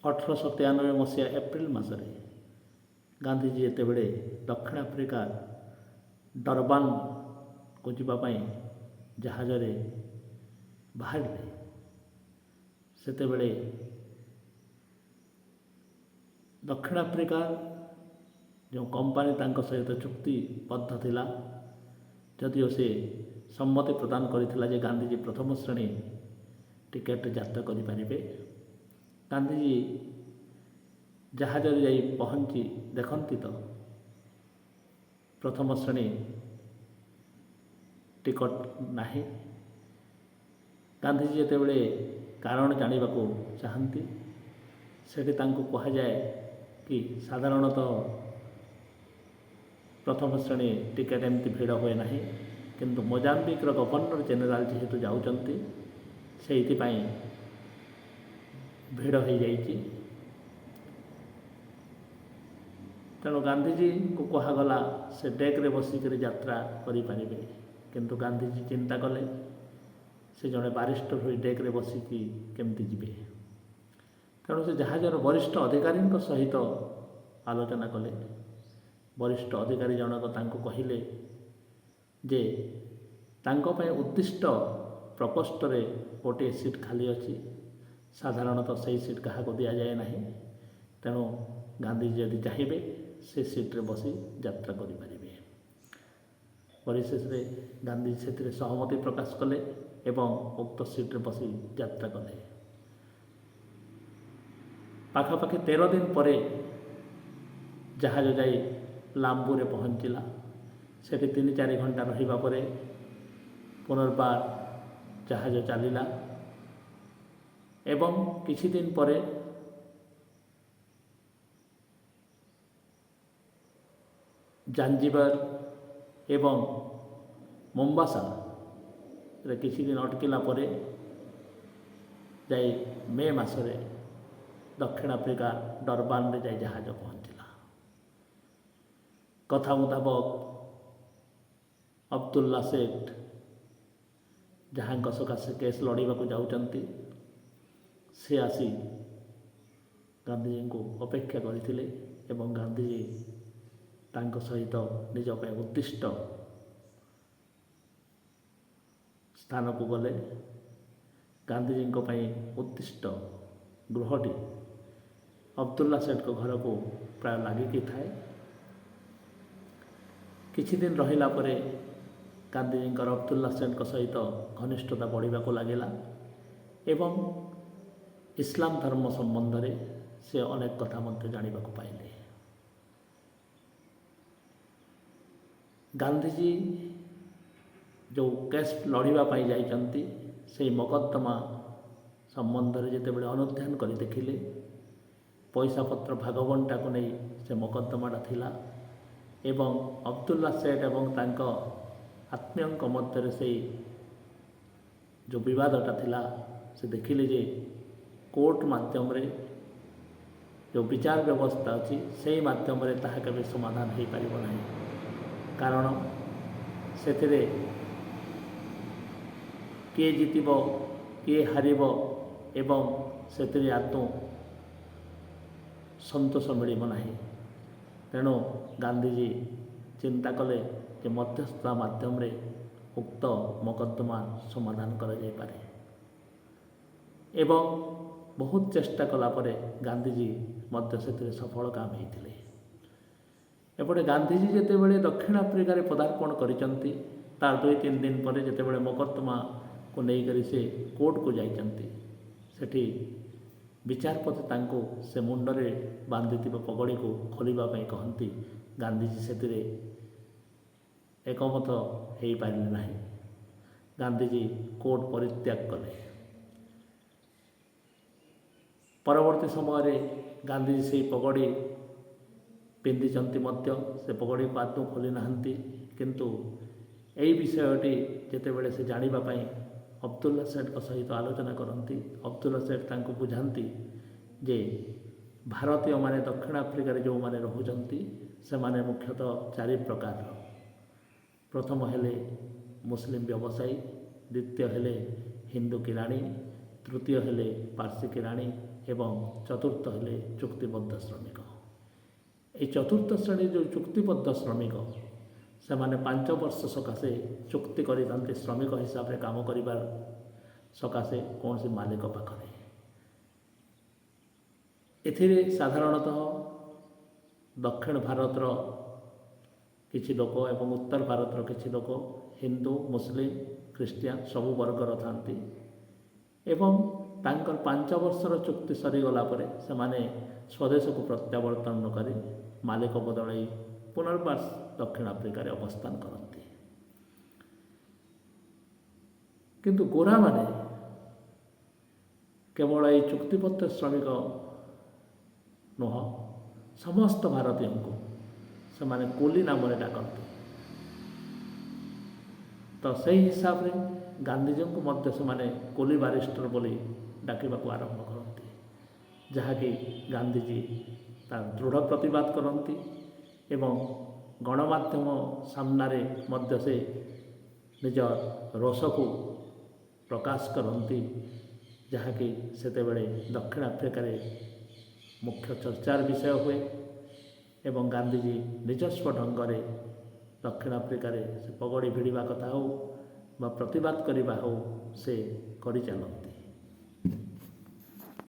1893 April ମାସରେ ଗାନ୍ଧିଜୀ ଯେତେବେଳେ ଦକ୍ଷିଣ ଆଫ୍ରିକା ଡରବାନକୁ ଯିବା ପାଇଁ ଜାହାଜରେ ବାହାରିଲେ, ସେତେବେଳେ ଦକ୍ଷିଣ ଆଫ୍ରିକା ଯେଉଁ କମ୍ପାନୀ ତାଙ୍କ ସହିତ ଚୁକ୍ତିବଦ୍ଧ ଥିଲା, ଯଦିଓ ସେ ସମ୍ମତି ପ୍ରଦାନ କରିଥିଲା ଯେ ଗାନ୍ଧିଜୀ ପ୍ରଥମ ଶ୍ରେଣୀ ଟିକେଟରେ ଯାତ୍ରା କରିପାରିବେ, ଗାନ୍ଧିଜୀ ଜାହାଜରେ ଯାଇ ପହଞ୍ଚି ଦେଖନ୍ତି ତ ପ୍ରଥମ ଶ୍ରେଣୀ ଟିକଟ ନାହିଁ। ଗାନ୍ଧିଜୀ ଯେତେବେଳେ କାରଣ ଜାଣିବାକୁ ଚାହାନ୍ତି, ସେଠି ତାଙ୍କୁ କୁହାଯାଏ କି ସାଧାରଣତଃ ପ୍ରଥମ ଶ୍ରେଣୀ ଟିକେଟ ଏମିତି ଭିଡ଼ ହୁଏ ନାହିଁ, କିନ୍ତୁ ମୋଜାମ୍ବିକର ଗଭର୍ଣ୍ଣର ଜେନେରାଲ ଯେହେତୁ ଯାଉଛନ୍ତି, ସେଇଥିପାଇଁ ଭିଡ଼ ହୋଇଯାଇଛି। ତେଣୁ ଗାନ୍ଧିଜୀଙ୍କୁ କୁହାଗଲା ସେ ଡେକ୍ରେ ବସିକରି ଯାତ୍ରା କରିପାରିବେ, କିନ୍ତୁ ଗାନ୍ଧିଜୀ ଚିନ୍ତା କଲେ ସେ ଜଣେ ବାରିଷ୍ଟର ହୋଇ ଡେକ୍ରେ ବସିକି କେମିତି ଯିବେ। ତେଣୁ ସେ ଜାହାଜର ବରିଷ୍ଠ ଅଧିକାରୀଙ୍କ ସହିତ ଆଲୋଚନା କଲେ। ବରିଷ୍ଠ ଅଧିକାରୀ ଜଣକ ତାଙ୍କୁ କହିଲେ ଯେ ତାଙ୍କ ପାଇଁ ଉଦ୍ଦିଷ୍ଟ ପ୍ରକୋଷ୍ଠରେ ଗୋଟିଏ ସିଟ୍ ଖାଲି ଅଛି, ସାଧାରଣତଃ ସେହି ସିଟ୍ କାହାକୁ ଦିଆଯାଏ ନାହିଁ, ତେଣୁ ଗାନ୍ଧିଜୀ ଯଦି ଚାହିଁବେ ସେ ସିଟ୍ରେ ବସି ଯାତ୍ରା କରିପାରିବେ। ପରିଶେଷରେ ଗାନ୍ଧିଜୀ ସେଥିରେ ସହମତି ପ୍ରକାଶ କଲେ ଏବଂ ଉକ୍ତ ସିଟ୍ରେ ବସି ଯାତ୍ରା କଲେ। ପାଖାପାଖି 13 ଦିନ ପରେ ଜାହାଜ ଯାଇ ଲାମ୍ବୁରେ ପହଞ୍ଚିଲା। ସେଠି 3-4 ଘଣ୍ଟା ରହିବା ପରେ ପୁନର୍ବାର ଜାହାଜ ଚାଲିଲା ଏବଂ କିଛି ଦିନ ପରେ ଜାଞ୍ଜିବାର ଏବଂ ମୋମ୍ବାସାରେ କିଛି ଦିନ ଅଟକିଲା ପରେ ଯାଇ ମେ ମାସରେ ଦକ୍ଷିଣ ଆଫ୍ରିକା ଡରବାନରେ ଯାଇ ଜାହାଜ ପହଞ୍ଚିଲା। କଥା ମୁତାବକ ଅବଦୁଲ୍ଲା ସେଠ ଯାହାଙ୍କ ସକାଶେ କେସ୍ ଲଢ଼ିବାକୁ ଯାଉଛନ୍ତି, ସେ ଆସି ଗାନ୍ଧିଜୀଙ୍କୁ ଅପେକ୍ଷା କରିଥିଲେ ଏବଂ ଗାନ୍ଧିଜୀ ତାଙ୍କ ସହିତ ନିଜ ପାଇଁ ଉଦ୍ଦିଷ୍ଟ ସ୍ଥାନକୁ ଗଲେ। ଗାନ୍ଧିଜୀଙ୍କ ପାଇଁ ଉଦ୍ଦିଷ୍ଟ ଗୃହଟି ଅବଦୁଲ୍ଲା ସେଠଙ୍କ ଘରକୁ ପ୍ରାୟ ଲାଗିକି ଥାଏ। କିଛି ଦିନ ରହିଲା ପରେ ଗାନ୍ଧିଜୀଙ୍କର ଅବଦୁଲ୍ଲା ସେଠଙ୍କ ସହିତ ଘନିଷ୍ଠତା ବଢ଼ିବାକୁ ଲାଗିଲା ଏବଂ ଇସଲାମ ଧର୍ମ ସମ୍ବନ୍ଧରେ ସେ ଅନେକ କଥା ମଧ୍ୟ ଜାଣିବାକୁ ପାଇଲେ। ଗାନ୍ଧିଜୀ ଯେଉଁ କେସ୍ ଲଢ଼ିବା ପାଇଁ ଯାଇଛନ୍ତି, ସେହି ମକଦ୍ଦମା ସମ୍ବନ୍ଧରେ ଯେତେବେଳେ ଅନୁଧ୍ୟାନ କରି ଦେଖିଲେ, ପଇସାପତ୍ର ଭାଗବଣ୍ଟାକୁ ନେଇ ସେ ମକଦ୍ଦମାଟା ଥିଲା ଏବଂ ଅବଦୁଲ୍ଲା ସେଠ ଏବଂ ତାଙ୍କ ଆତ୍ମୀୟଙ୍କ ମଧ୍ୟରେ ସେଇ ଯେଉଁ ବିବାଦଟା ଥିଲା, ସେ ଦେଖିଲେ ଯେ କୋର୍ଟ ମାଧ୍ୟମରେ ଯେଉଁ ବିଚାର ବ୍ୟବସ୍ଥା ଅଛି, ସେହି ମାଧ୍ୟମରେ ତାହା କେବେ ସମାଧାନ ହୋଇପାରିବ ନାହିଁ। କାରଣ ସେଥିରେ କିଏ ଜିତିବ କିଏ ହାରିବ ଏବଂ ସେଥିରେ ଆଦୌ ସନ୍ତୋଷ ମିଳିବ ନାହିଁ। ତେଣୁ ଗାନ୍ଧିଜୀ ଚିନ୍ତା କଲେ ଯେ ମଧ୍ୟସ୍ଥତା ମାଧ୍ୟମରେ ଉକ୍ତ ମକଦ୍ଦମା ସମାଧାନ କରାଯାଇପାରେ ଏବଂ ବହୁତ ଚେଷ୍ଟା କଲା ପରେ ଗାନ୍ଧିଜୀ ମଧ୍ୟ ସେଥିରେ ସଫଳ କାମ ହେଇଥିଲେ। ଏପଟେ ଗାନ୍ଧିଜୀ ଯେତେବେଳେ ଦକ୍ଷିଣ ଆଫ୍ରିକାରେ ପଦାର୍ପଣ କରିଛନ୍ତି, ତାର 2-3 ଦିନ ପରେ ଯେତେବେଳେ ମକଦ୍ଦମାକୁ ନେଇକରି ସେ କୋର୍ଟକୁ ଯାଇଛନ୍ତି, ସେଠି ବିଚାରପତି ତାଙ୍କୁ ସେ ମୁଣ୍ଡରେ ବାନ୍ଧିଥିବା ପଗଡ଼ିକୁ ଖୋଲିବା ପାଇଁ କହନ୍ତି। ଗାନ୍ଧିଜୀ ସେଥିରେ ଏକମତ ହୋଇପାରିଲେ ନାହିଁ। ଗାନ୍ଧିଜୀ କୋର୍ଟ ପରିତ୍ୟାଗ କଲେ। ପରବର୍ତ୍ତୀ ସମୟରେ ଗାନ୍ଧିଜୀ ସେହି ପଗଡ଼ି ପିନ୍ଧିଛନ୍ତି ମଧ୍ୟ, ସେ ପଗଡ଼ିକୁ ଆଦୌ ଖୋଲି ନାହାନ୍ତି। କିନ୍ତୁ ଏହି ବିଷୟଟି ଯେତେବେଳେ ସେ ଜାଣିବା ପାଇଁ ଅବଦୁଲ୍ଲା ସେଠଙ୍କ ସହିତ ଆଲୋଚନା କରନ୍ତି, ଅବଦୁଲ୍ଲା ସେଠ ତାଙ୍କୁ ବୁଝାନ୍ତି ଯେ ଭାରତୀୟମାନେ ଦକ୍ଷିଣ ଆଫ୍ରିକାରେ ଯେଉଁମାନେ ରହୁଛନ୍ତି, ସେମାନେ ମୁଖ୍ୟତଃ 4 ପ୍ରକାରର। ପ୍ରଥମ ହେଲେ ମୁସଲିମ ବ୍ୟବସାୟୀ, ଦ୍ୱିତୀୟ ହେଲେ ହିନ୍ଦୁ କିରାଣୀ, ତୃତୀୟ ହେଲେ ପାର୍ସୀ କିରାଣୀ ଏବଂ ଚତୁର୍ଥ ହେଲେ ଚୁକ୍ତିବଦ୍ଧ ଶ୍ରମିକ। এই ଚତୁର୍ଥ ଶ୍ରେଣୀ ଯେଉଁ ଚୁକ୍ତିବଦ୍ଧ ଶ୍ରମିକ ସେମାନେ 5 ବର୍ଷ ସକାଶେ ଚୁକ୍ତି କରିଥାନ୍ତି ଶ୍ରମିକ ହିସାବରେ କାମ କରିବା ସକାଶେ କୌଣସି ମାଲିକ ପାଖରେ। ଏଥିରେ ସାଧାରଣତଃ ଦକ୍ଷିଣ ଭାରତର କିଛି ଲୋକ ଏବଂ ଉତ୍ତର ଭାରତର କିଛି ଲୋକ ହିନ୍ଦୁ ମୁସଲିମ ଖ୍ରୀଷ୍ଟିଆନ ସବୁ ବର୍ଗର ଥାନ୍ତି ଏବଂ ତାଙ୍କର 5 ବର୍ଷର ଚୁକ୍ତି ସରିଗଲା ପରେ ସେମାନେ ସ୍ୱଦେଶକୁ ପ୍ରତ୍ୟାବର୍ତ୍ତନ କରି ମାଲିକ ବଦଳାଇ ପୁନର୍ବାର ଦକ୍ଷିଣ ଆଫ୍ରିକାରେ ଅବସ୍ଥାନ କରନ୍ତି। କିନ୍ତୁ ଗୋରାମାନେ କେବଳ ଏହି ଚୁକ୍ତିବଦ୍ଧ ଶ୍ରମିକ ନୁହଁ, ସମସ୍ତ ଭାରତୀୟଙ୍କୁ ସେମାନେ କୁଲି ନାମରେ ଡାକନ୍ତି। ତ ସେହି ହିସାବରେ ଗାନ୍ଧିଜୀଙ୍କୁ ମଧ୍ୟ ସେମାନେ କୁଲି ବାରିଷ୍ଟର ବୋଲି ଡାକିବାକୁ ଆରମ୍ଭ କରନ୍ତି, ଯାହାକି ଗାନ୍ଧିଜୀ ତାର ଦୃଢ଼ ପ୍ରତିବାଦ କରନ୍ତି ଏବଂ ଗଣମାଧ୍ୟମ ସାମ୍ନାରେ ମଧ୍ୟ ସେ ନିଜ ରୋଷକୁ ପ୍ରକାଶ କରନ୍ତି, ଯାହାକି ସେତେବେଳେ ଦକ୍ଷିଣ ଆଫ୍ରିକାରେ ମୁଖ୍ୟ ଚର୍ଚ୍ଚାର ବିଷୟ ହୁଏ ଏବଂ ଗାନ୍ଧିଜୀ ନିଜସ୍ୱ ଢଙ୍ଗରେ ଦକ୍ଷିଣ ଆଫ୍ରିକାରେ ସେ ପଗଡ଼ି ଭିଡ଼ିବା କଥା ହେଉ ବା ପ୍ରତିବାଦ କରିବା ହେଉ ସେ କରିଚାଲନ୍ତି।